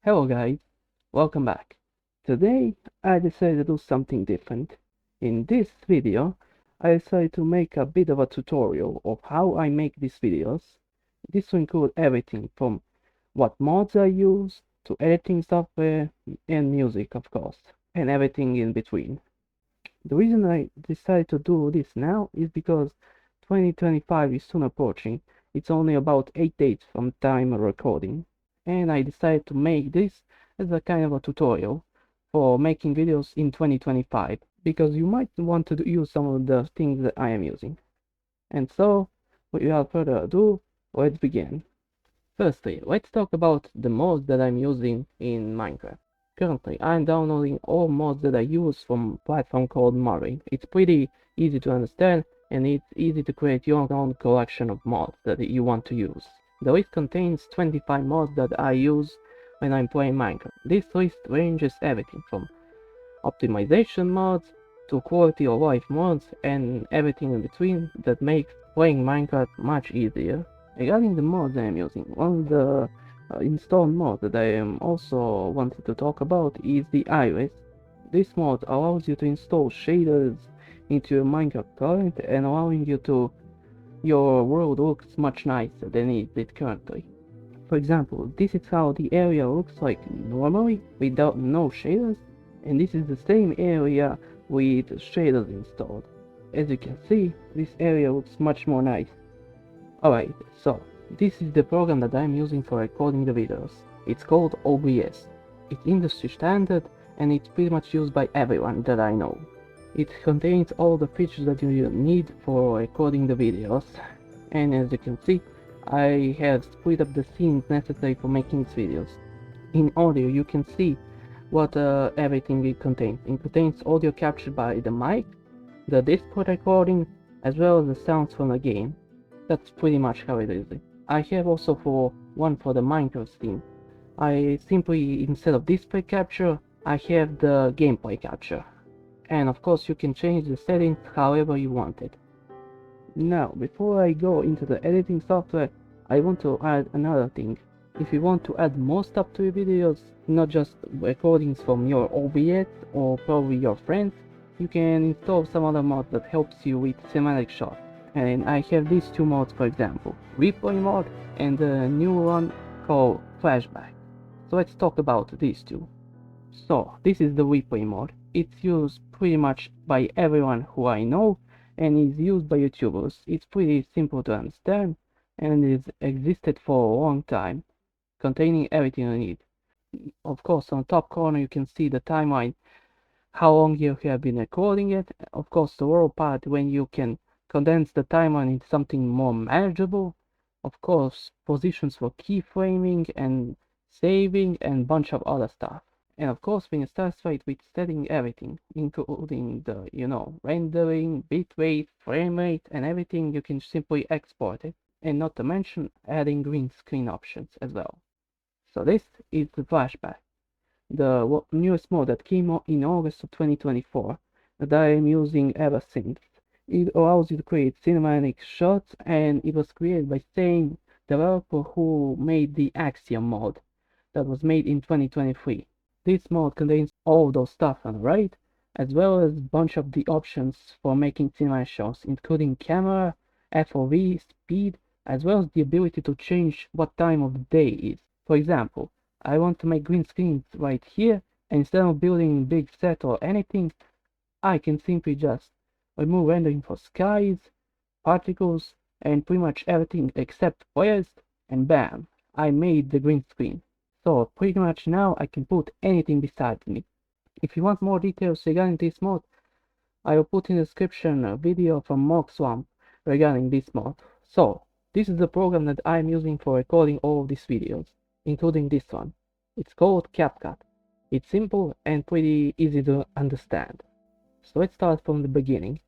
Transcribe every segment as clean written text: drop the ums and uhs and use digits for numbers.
Hello guys, welcome back. Today I decided to do something different. In this video, I decided to make a bit of a tutorial of how I make these videos. This will include everything from what mods I use to editing software and music of course, and everything in between. The reason I decided to do this now is because 2025 is soon approaching. It's only about 8 days from time of recording, and I decided to make this as a kind of a tutorial for making videos in 2025 because you might want to use some of the things that I am using. And so, without further ado, let's begin. Firstly, let's talk about the mods that I'm using in Minecraft. Currently, I'm downloading all mods that I use from a platform called Moog. It's pretty easy to understand and it's easy to create your own collection of mods that you want to use. The list contains 25 mods that I use when I'm playing Minecraft. This list ranges everything from optimization mods to quality of life mods and everything in between that makes playing Minecraft much easier. Regarding the mods I am using, one of the installed mod that I am also wanted to talk about is the Iris. This mod allows you to install shaders into your Minecraft client and allowing you to your world looks much nicer than it did currently. For example, this is how the area looks like normally without no shaders, and this is the same area with shaders installed. As you can see, this area looks much more nice. Alright, so this is the program that I'm using for recording the videos. It's called OBS. It's industry standard and it's pretty much used by everyone that I know. It contains all the features that you need for recording the videos, and as you can see, I have split up the scenes necessary for making these videos. In audio you can see what everything it contains. It contains audio captured by the mic, the Discord recording, as well as the sounds from the game. That's pretty much how it is. I have also one for the Minecraft theme. I simply, instead of display capture, I have the gameplay capture. And of course you can change the settings however you want it. Now, before I go into the editing software, I want to add another thing. If you want to add more stuff to your videos, not just recordings from your OBS or probably your friends, you can install some other mod that helps you with cinematic shots. And I have these two mods, for example, replay mod and a new one called flashback. So let's talk about these two. So this is the replay mod. It's used pretty much by everyone who I know and is used by YouTubers. It's pretty simple to understand and it's existed for a long time, containing everything you need. Of course, on the top corner you can see the timeline, how long you have been recording it. Of course, the world part when you can condense the timeline into something more manageable. Of course, positions for keyframing and saving and bunch of other stuff. And of course, when you satisfied with setting everything, including the, rendering, bitrate, frame rate, and everything, you can simply export it. And not to mention adding green screen options as well. So this is the flashback, the newest mod that came out in August of 2024 that I am using ever since. It allows you to create cinematic shots and it was created by same developer who made the Axiom mod that was made in 2023. This mod contains all those stuff on the right, as well as a bunch of the options for making cinematic shots, including camera, FOV, speed, as well as the ability to change what time of the day is. For example, I want to make green screens right here, and instead of building a big set or anything, I can simply just remove rendering for skies, particles, and pretty much everything except flares, and bam, I made the green screen. So pretty much now I can put anything beside me. If you want more details regarding this mod, I will put in the description a video from Moog Swamp regarding this mod. So this is the program that I am using for recording all of these videos, including this one. It's called CapCut. It's simple and pretty easy to understand. So let's start from the beginning.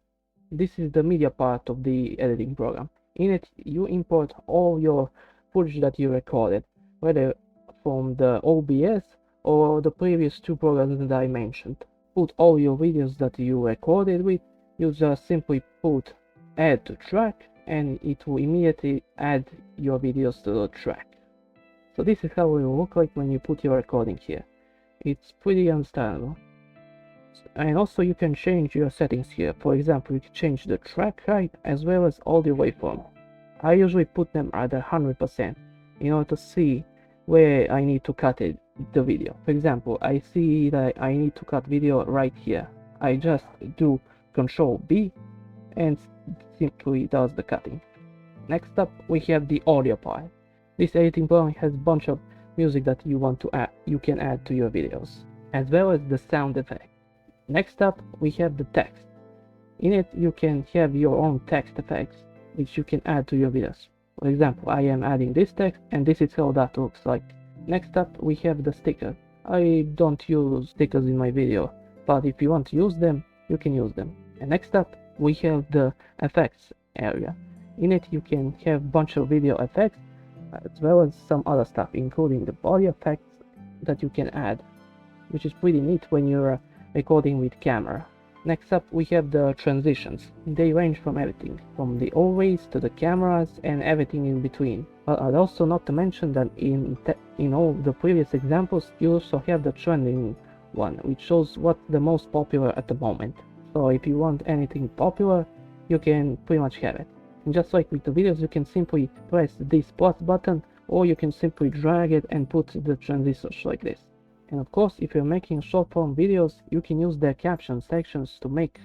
This is the media part of the editing program. In it, you import all your footage that you recorded, whether from the OBS or the previous two programs that I mentioned. Put all your videos that you recorded with, you just simply put add to track and it will immediately add your videos to the track. So this is how it will look like when you put your recording here. It's pretty understandable. And also you can change your settings here. For example, you can change the track height as well as audio waveform. I usually put them at 100% in order to see where I need to cut the video. For example, I see that I need to cut video right here. I just do Control B and simply does the cutting. Next up, we have the audio part. This editing program has a bunch of music that you can add to your videos, as well as the sound effect. Next up, we have the text. In it, you can have your own text effects, which you can add to your videos. For example, I am adding this text, and this is how that looks like. Next up, we have the sticker. I don't use stickers in my video, but if you want to use them, you can use them. And next up, we have the effects area. In it, you can have a bunch of video effects, as well as some other stuff, including the body effects that you can add, which is pretty neat when you're recording with camera. Next up, we have the transitions. They range from everything, from the always to the cameras and everything in between. But I'd also not to mention that in all the previous examples, you also have the trending one, which shows what's the most popular at the moment. So if you want anything popular, you can pretty much have it. And just like with the videos, you can simply press this plus button, or you can simply drag it and put the transitions like this. And of course, if you're making short form videos, you can use the caption sections to make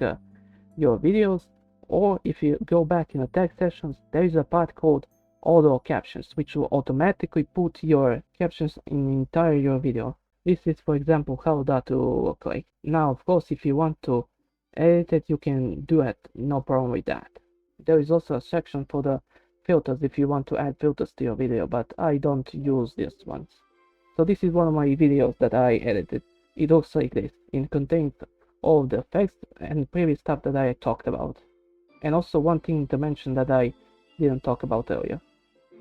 your videos, or if you go back in the text sections, there is a part called auto captions, which will automatically put your captions in your video. This is, for example, how that will look like. Now, of course, if you want to edit it, you can do it, no problem with that. There is also a section for the filters if you want to add filters to your video, but I don't use these ones. So this is one of my videos that I edited. It looks like this. It contains all the effects and previous stuff that I talked about. And also one thing to mention that I didn't talk about earlier.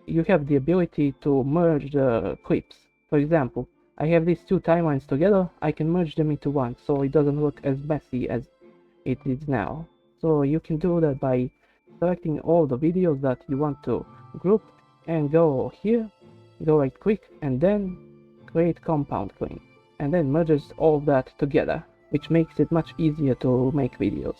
You have the ability to merge the clips. For example, I have these two timelines together. I can merge them into one, so it doesn't look as messy as it is now. So you can do that by selecting all the videos that you want to group and go here, go right click, and then create compound clean, and then merges all that together, which makes it much easier to make videos.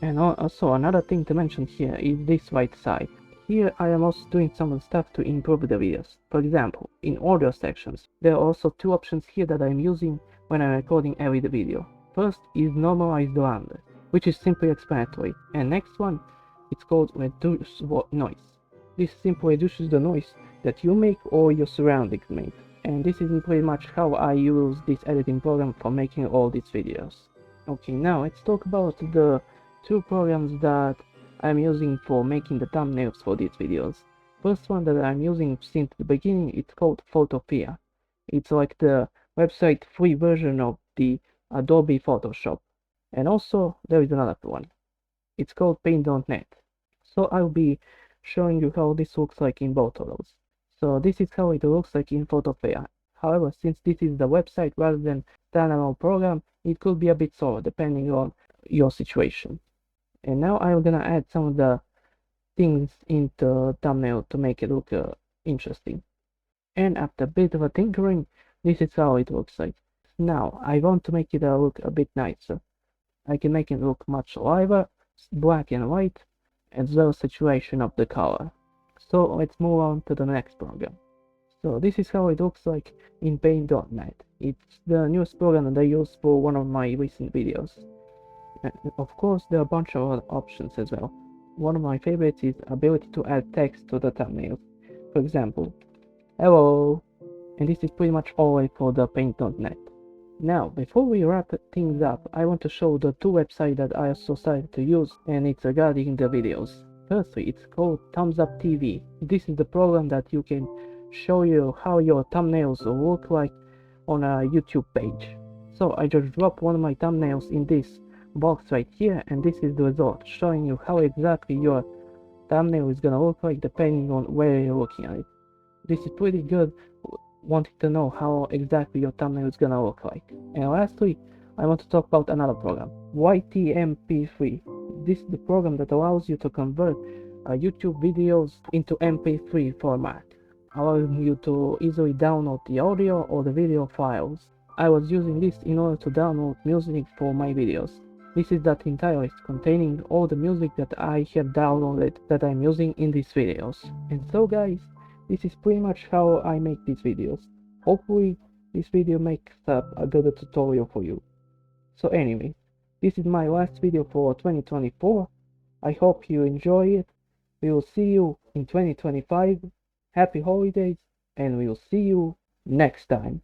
And also another thing to mention here is this right side. Here I am also doing some stuff to improve the videos. For example, in audio sections, there are also two options here that I'm using when I'm recording every video. First is normalize the random, which is simply explanatory, and next one, it's called reduce noise. This simply reduces the noise that you make or your surroundings make. And this is pretty much how I use this editing program for making all these videos. Okay, now let's talk about the two programs that I'm using for making the thumbnails for these videos. First one that I'm using since the beginning, it's called Photopea. It's like the website free version of the Adobe Photoshop. And also there is another one. It's called Paint.net. So I'll be showing you how this looks like in both of those. So this is how it looks like in Photopea. However, since this is the website rather than standalone program, it could be a bit slower depending on your situation. And now I'm gonna add some of the things into thumbnail to make it look interesting. And after a bit of a tinkering, this is how it looks like. Now I want to make it look a bit nicer. I can make it look much lighter, black and white, as well as saturation of the color. So let's move on to the next program. So this is how it looks like in Paint.net. It's the newest program that I use for one of my recent videos. And of course there are a bunch of other options as well. One of my favorites is ability to add text to the thumbnails. For example, hello, and this is pretty much all for the Paint.net. Now, before we wrap things up, I want to show the two websites that I also started to use, and it's regarding the videos. Firstly, it's called Thumbs Up TV. This is the program that you can show you how your thumbnails will look like on a YouTube page. So I just dropped one of my thumbnails in this box right here, and this is the result, showing you how exactly your thumbnail is gonna look like depending on where you're looking at it. This is pretty good, wanting to know how exactly your thumbnail is gonna look like. And lastly, I want to talk about another program, YTMP3. This is the program that allows you to convert YouTube videos into MP3 format. allowing you to easily download the audio or the video files. I was using this in order to download music for my videos. This is that entire list containing all the music that I have downloaded that I'm using in these videos. And so guys, this is pretty much how I make these videos. Hopefully this video makes up a good tutorial for you. So anyway, this is my last video for 2024. I hope you enjoy it. We will see you in 2025. Happy holidays, and we will see you next time.